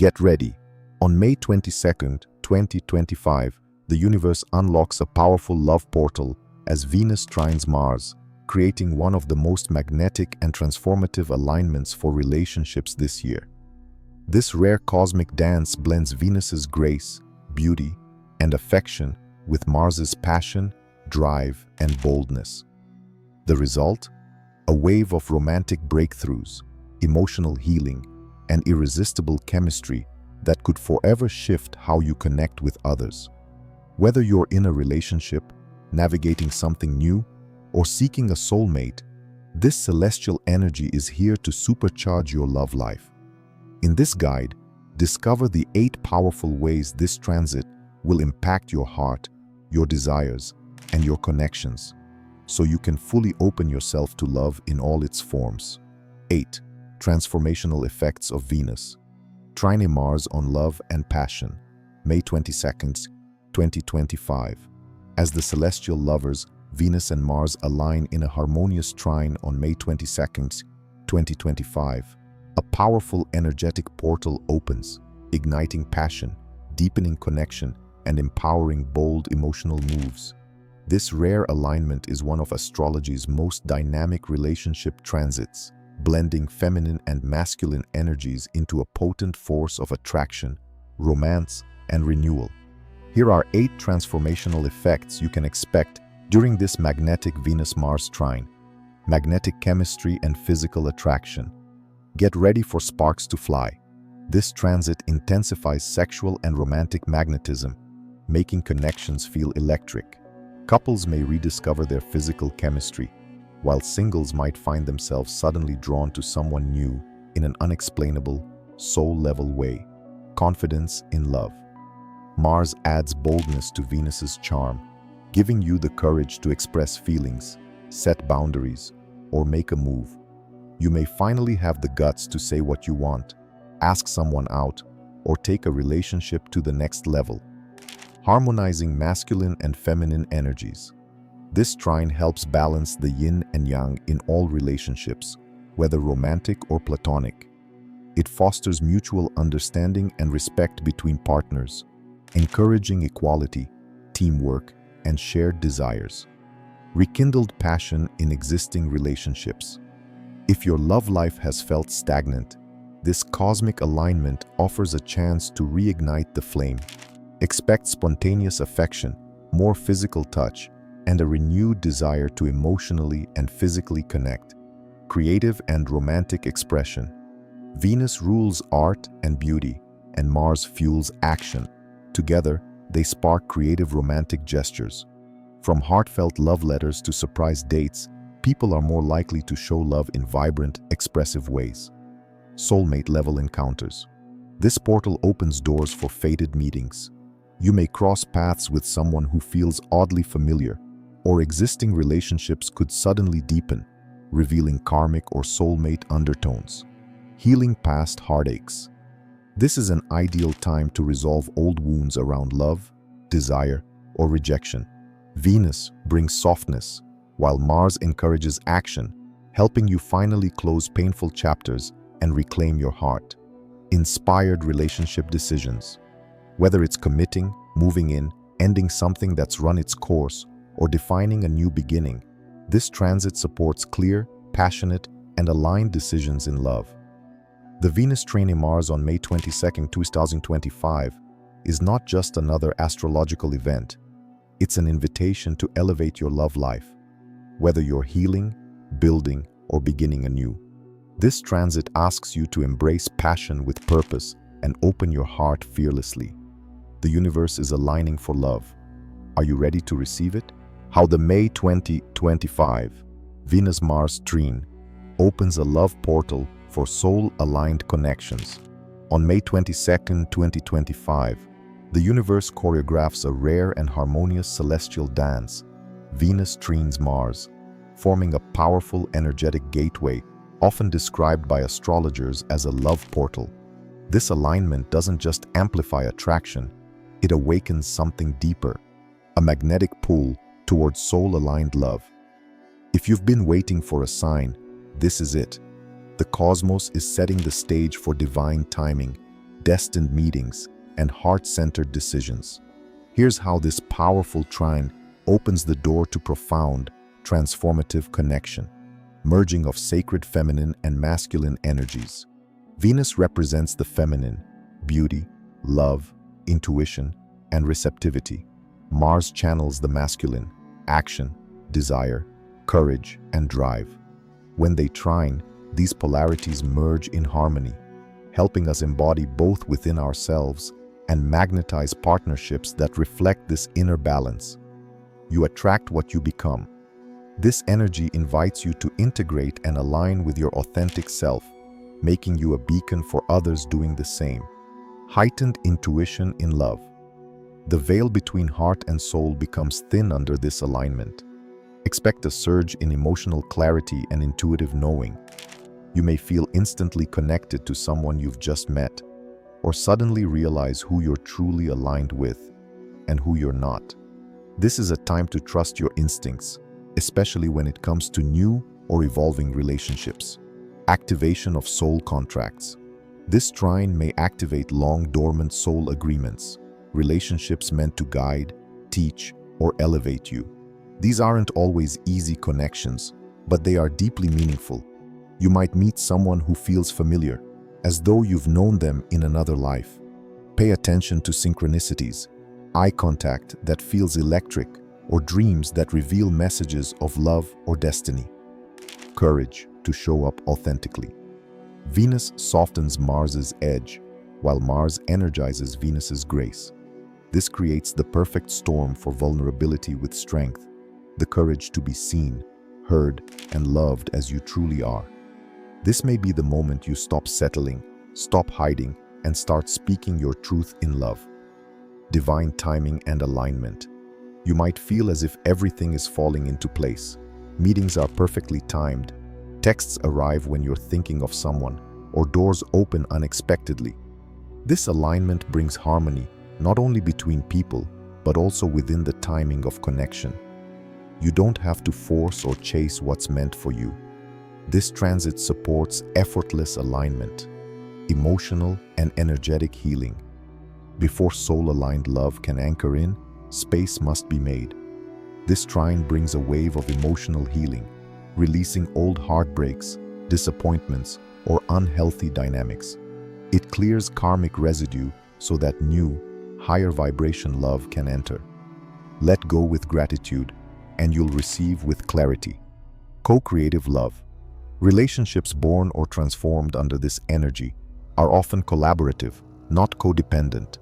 Get ready. On May 22nd, 2025, the universe unlocks a powerful love portal as Venus trines Mars, creating one of the most magnetic and transformative alignments for relationships this year. This rare cosmic dance blends Venus's grace, beauty, and affection with Mars's passion, drive, and boldness. The result? A wave of romantic breakthroughs, emotional healing, and irresistible chemistry that could forever shift how you connect with others. Whether you're in a relationship, navigating something new, or seeking a soulmate, this celestial energy is here to supercharge your love life. In this guide, discover the 8 powerful ways this transit will impact your heart, your desires, and your connections, so you can fully open yourself to love in all its forms. 8. Transformational effects of Venus. Trine Mars on love and passion. May 22nd, 2025. As the celestial lovers, Venus and Mars align in a harmonious trine on May 22nd, 2025. A powerful energetic portal opens, igniting passion, deepening connection, and empowering bold emotional moves. This rare alignment is one of astrology's most dynamic relationship transits, blending feminine and masculine energies into a potent force of attraction, romance, and renewal. Here are 8 transformational effects you can expect during this magnetic Venus-Mars trine. Magnetic chemistry and physical attraction. Get ready for sparks to fly. This transit intensifies sexual and romantic magnetism, making connections feel electric. Couples may rediscover their physical chemistry, while singles might find themselves suddenly drawn to someone new in an unexplainable, soul-level way. Confidence in love. Mars adds boldness to Venus's charm, giving you the courage to express feelings, set boundaries, or make a move. You may finally have the guts to say what you want, ask someone out, or take a relationship to the next level. Harmonizing masculine and feminine energies. This trine helps balance the yin and yang in all relationships, whether romantic or platonic. It fosters mutual understanding and respect between partners, encouraging equality, teamwork, and shared desires. Rekindled passion in existing relationships. If your love life has felt stagnant, this cosmic alignment offers a chance to reignite the flame. Expect spontaneous affection, more physical touch, and a renewed desire to emotionally and physically connect. Creative and romantic expression. Venus rules art and beauty, and Mars fuels action. Together, they spark creative romantic gestures. From heartfelt love letters to surprise dates, people are more likely to show love in vibrant, expressive ways. Soulmate-level encounters. This portal opens doors for fated meetings. You may cross paths with someone who feels oddly familiar, or existing relationships could suddenly deepen, revealing karmic or soulmate undertones. Healing past heartaches. This is an ideal time to resolve old wounds around love, desire, or rejection. Venus brings softness, while Mars encourages action, helping you finally close painful chapters and reclaim your heart. Inspired relationship decisions. Whether it's committing, moving in, ending something that's run its course, or defining a new beginning, this transit supports clear, passionate, and aligned decisions in love. The Venus trine Mars on May 22nd, 2025 is not just another astrological event. It's an invitation to elevate your love life. Whether you're healing, building, or beginning anew, this transit asks you to embrace passion with purpose and open your heart fearlessly. The universe is aligning for love. Are you ready to receive it? How the May 2025 Venus-Mars trine opens a love portal for soul-aligned connections. On May 22nd, 2025, the universe choreographs a rare and harmonious celestial dance, Venus trines Mars, forming a powerful energetic gateway often described by astrologers as a love portal. This alignment doesn't just amplify attraction, it awakens something deeper, a magnetic pull towards soul-aligned love. If you've been waiting for a sign, this is it. The cosmos is setting the stage for divine timing, destined meetings, and heart-centered decisions. Here's how this powerful trine opens the door to profound, transformative connection, merging of sacred feminine and masculine energies. Venus represents the feminine, beauty, love, intuition, and receptivity. Mars channels the masculine, action, desire, courage, and drive. When they trine, these polarities merge in harmony, helping us embody both within ourselves and magnetize partnerships that reflect this inner balance. You attract what you become. This energy invites you to integrate and align with your authentic self, making you a beacon for others doing the same. Heightened intuition in love. The veil between heart and soul becomes thin under this alignment. Expect a surge in emotional clarity and intuitive knowing. You may feel instantly connected to someone you've just met, or suddenly realize who you're truly aligned with and who you're not. This is a time to trust your instincts, especially when it comes to new or evolving relationships. Activation of soul contracts. This trine may activate long-dormant soul agreements, relationships meant to guide, teach, or elevate you. These aren't always easy connections, but they are deeply meaningful. You might meet someone who feels familiar, as though you've known them in another life. Pay attention to synchronicities, eye contact that feels electric, or dreams that reveal messages of love or destiny. Courage to show up authentically. Venus softens Mars's edge, while Mars energizes Venus's grace. This creates the perfect storm for vulnerability with strength, the courage to be seen, heard, and loved as you truly are. This may be the moment you stop settling, stop hiding, and start speaking your truth in love. Divine timing and alignment. You might feel as if everything is falling into place. Meetings are perfectly timed, texts arrive when you're thinking of someone, or doors open unexpectedly. This alignment brings harmony, not only between people, but also within the timing of connection. You don't have to force or chase what's meant for you. This transit supports effortless alignment, emotional and energetic healing. Before soul-aligned love can anchor in, space must be made. This trine brings a wave of emotional healing, releasing old heartbreaks, disappointments, or unhealthy dynamics. It clears karmic residue so that new, higher vibration love can enter. Let go with gratitude, and you'll receive with clarity. Co-creative love. Relationships born or transformed under this energy are often collaborative, not codependent.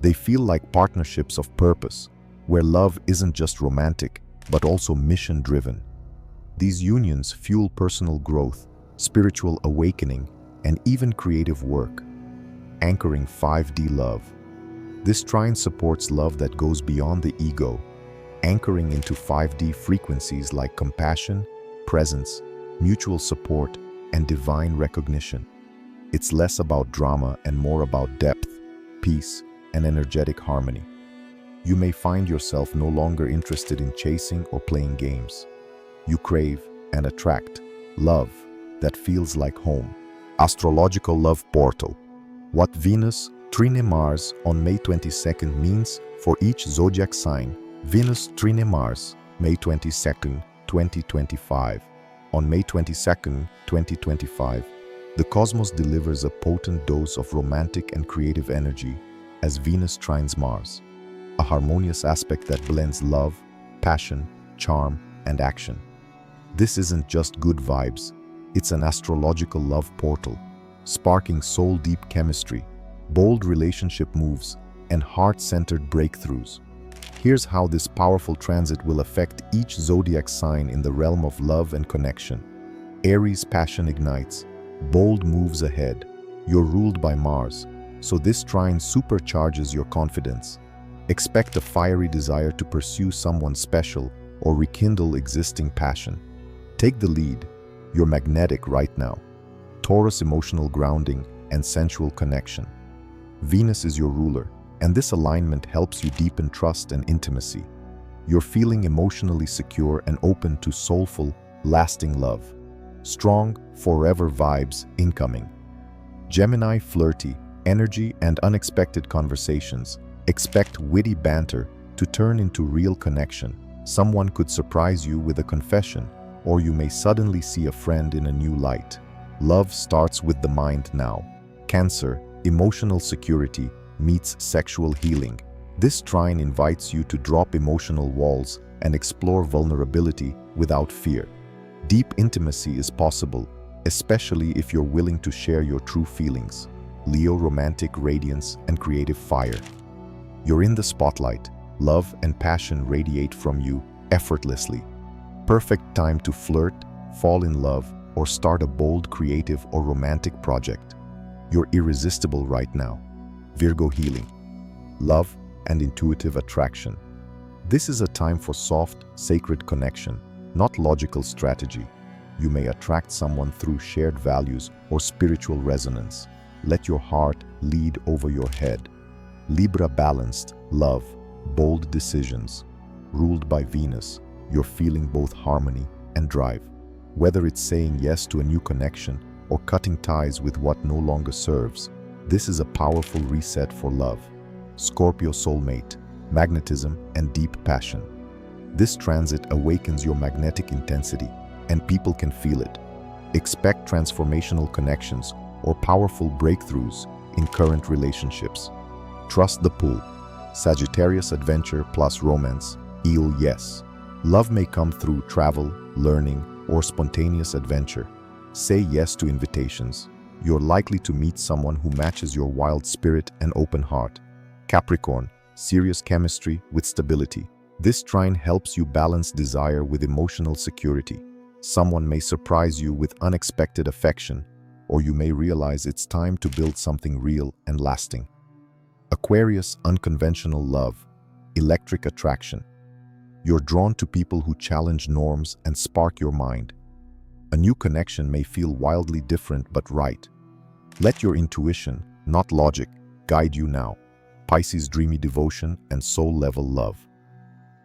They feel like partnerships of purpose, where love isn't just romantic, but also mission-driven. These unions fuel personal growth, spiritual awakening, and even creative work. Anchoring 5D love. This trine supports love that goes beyond the ego, anchoring into 5D frequencies like compassion, presence, mutual support, and divine recognition. It's less about drama and more about depth, peace, and energetic harmony. You may find yourself no longer interested in chasing or playing games. You crave and attract love that feels like home. Astrological love portal. What Venus, Trine Mars on May 22nd means for each zodiac sign. Venus Trine Mars, May 22nd, 2025. On May 22nd, 2025, the cosmos delivers a potent dose of romantic and creative energy as Venus trines Mars, a harmonious aspect that blends love, passion, charm, and action. This isn't just good vibes, it's an astrological love portal, sparking soul-deep chemistry, bold relationship moves, and heart-centered breakthroughs. Here's how this powerful transit will affect each zodiac sign in the realm of love and connection. Aries, passion ignites, bold moves ahead. You're ruled by Mars, so this trine supercharges your confidence. Expect a fiery desire to pursue someone special or rekindle existing passion. Take the lead. You're magnetic right now. Taurus, emotional grounding and sensual connection. Venus is your ruler, and this alignment helps you deepen trust and intimacy. You're feeling emotionally secure and open to soulful, lasting love. Strong, forever vibes incoming. Gemini, flirty, energy, and unexpected conversations. Expect witty banter to turn into real connection. Someone could surprise you with a confession, or you may suddenly see a friend in a new light. Love starts with the mind now. Cancer, emotional security meets sexual healing. This trine invites you to drop emotional walls and explore vulnerability without fear. Deep intimacy is possible, especially if you're willing to share your true feelings. Leo, romantic radiance and creative fire. You're in the spotlight. Love and passion radiate from you effortlessly. Perfect time to flirt, fall in love, or start a bold, creative, or romantic project. You're irresistible right now. Virgo, healing, love, and intuitive attraction. This is a time for soft, sacred connection, not logical strategy. You may attract someone through shared values or spiritual resonance. Let your heart lead over your head. Libra, balanced, love, bold decisions. Ruled by Venus, you're feeling both harmony and drive. Whether it's saying yes to a new connection or cutting ties with what no longer serves, this is a powerful reset for love. Scorpio, soulmate, magnetism, and deep passion. This transit awakens your magnetic intensity, and people can feel it. Expect transformational connections or powerful breakthroughs in current relationships. Trust the pull. Sagittarius, adventure plus romance. Eel, yes. Love may come through travel, learning, or spontaneous adventure. Say yes to invitations. You're likely to meet someone who matches your wild spirit and open heart. Capricorn, serious chemistry with stability. This trine helps you balance desire with emotional security. Someone may surprise you with unexpected affection, or you may realize it's time to build something real and lasting. Aquarius, unconventional love, electric attraction. You're drawn to people who challenge norms and spark your mind. A new connection may feel wildly different but right. Let your intuition, not logic, guide you now. Pisces, dreamy devotion and soul-level love.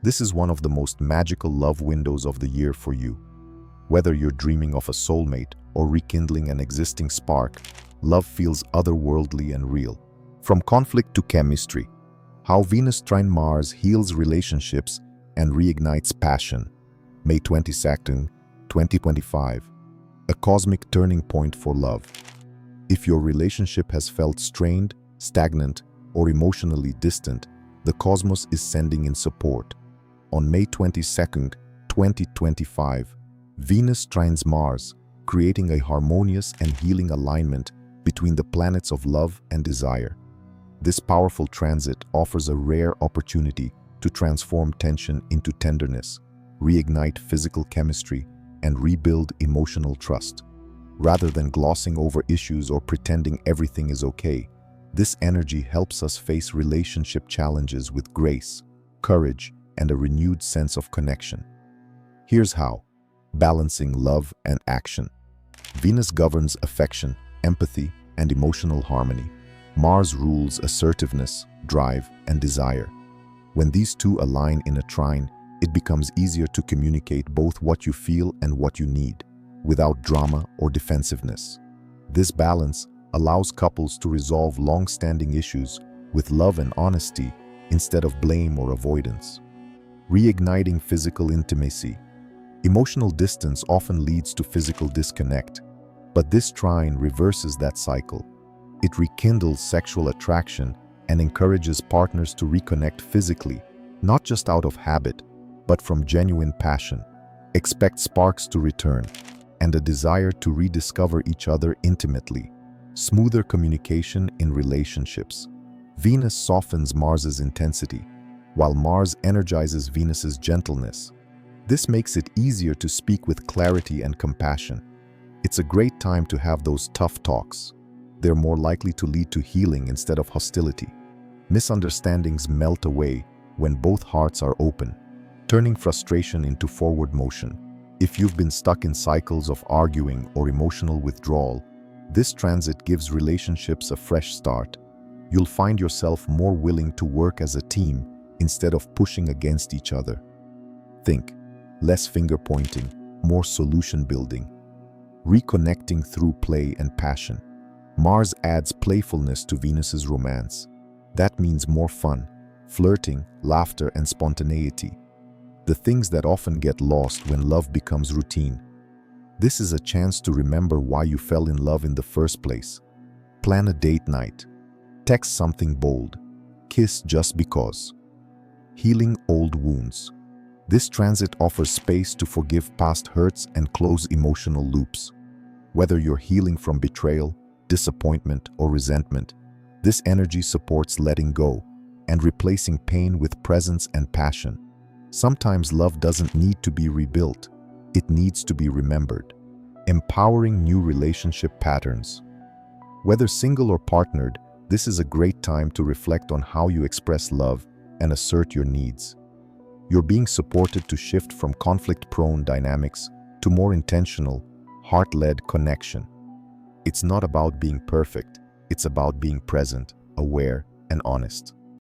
This is one of the most magical love windows of the year for you. Whether you're dreaming of a soulmate or rekindling an existing spark, love feels otherworldly and real. From conflict to chemistry, how Venus trine Mars heals relationships and reignites passion. May 22nd, 2025. A cosmic turning point for love. If your relationship has felt strained, stagnant, or emotionally distant, the cosmos is sending in support. On May 22nd, 2025, Venus trines Mars, creating a harmonious and healing alignment between the planets of love and desire. This powerful transit offers a rare opportunity to transform tension into tenderness, reignite physical chemistry, and rebuild emotional trust. Rather than glossing over issues or pretending everything is okay, this energy helps us face relationship challenges with grace, courage, and a renewed sense of connection. Here's how. Balancing love and action. Venus governs affection, empathy, and emotional harmony. Mars rules assertiveness, drive, and desire. When these two align in a trine, it becomes easier to communicate both what you feel and what you need, without drama or defensiveness. This balance allows couples to resolve long-standing issues with love and honesty instead of blame or avoidance. Reigniting physical intimacy. Emotional distance often leads to physical disconnect, but this trine reverses that cycle. It rekindles sexual attraction and encourages partners to reconnect physically, not just out of habit, but from genuine passion. Expect sparks to return and a desire to rediscover each other intimately. Smoother communication in relationships. Venus softens Mars's intensity, while Mars energizes Venus's gentleness. This makes it easier to speak with clarity and compassion. It's a great time to have those tough talks. They're more likely to lead to healing instead of hostility. Misunderstandings melt away when both hearts are open, turning frustration into forward motion. If you've been stuck in cycles of arguing or emotional withdrawal, this transit gives relationships a fresh start. You'll find yourself more willing to work as a team instead of pushing against each other. Think, less finger-pointing, more solution-building. Reconnecting through play and passion. Mars adds playfulness to Venus's romance. That means more fun, flirting, laughter, and spontaneity. The things that often get lost when love becomes routine. This is a chance to remember why you fell in love in the first place. Plan a date night. Text something bold. Kiss just because. Healing old wounds. This transit offers space to forgive past hurts and close emotional loops. Whether you're healing from betrayal, disappointment, or resentment, this energy supports letting go and replacing pain with presence and passion. Sometimes love doesn't need to be rebuilt, it needs to be remembered. Empowering new relationship patterns. Whether single or partnered, this is a great time to reflect on how you express love and assert your needs. You're being supported to shift from conflict-prone dynamics to more intentional, heart-led connection. It's not about being perfect, it's about being present, aware, and honest.